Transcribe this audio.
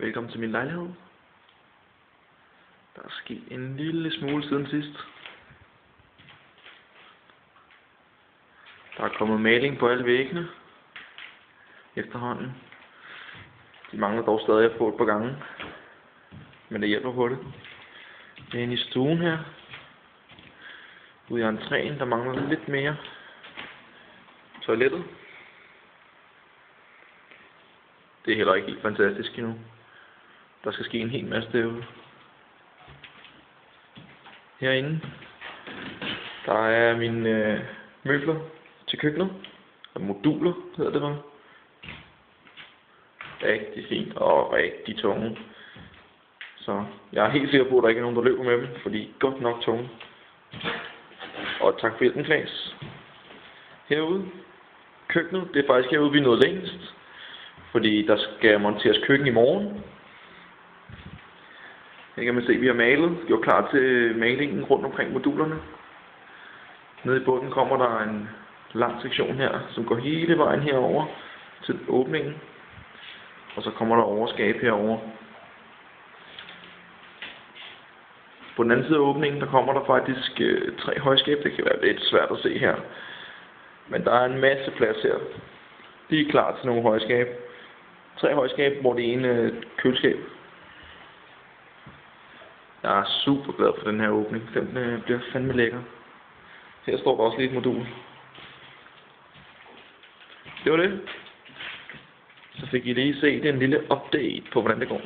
Velkommen til min lejlighed. Der er sket en lille smule siden sidst. Der er kommet maling på alle væggene efterhånden. De mangler dog stadig at få et par gange, men det hjælper på det. Det er inde i stuen her. Ude i entréen, der mangler lidt mere. Toilettet. Det er heller ikke helt fantastisk endnu. Der skal ske en hel masse derude. Herinde, der er mine møbler til køkkenet. Moduler hedder det vel. Rigtig fint og rigtig tunge. Så jeg er helt sikker på, at der ikke er nogen, der løber med dem, fordi godt nok tunge. Og tak for hjælpen, Klaas. Herude, køkkenet, det er faktisk herude, vi er nået længst. Fordi der skal monteres køkken i morgen. Her kan man se, at vi har malet, gjort klar til malingen rundt omkring modulerne. Nede i bunden kommer der en lang sektion her, som går hele vejen herover til åbningen. Og så kommer der overskab herover. På den anden side af åbningen, der kommer der faktisk 3 højskab. Det kan være lidt svært at se her. Men der er en masse plads her. De er klar til nogle højskab. 3 højskab, hvor det ene er et køleskab. Jeg er super glad for den her åbning. Den bliver fandme lækker. Her står der også lige et modul. Det var det. Så fik I lige set en lille update på, hvordan det går.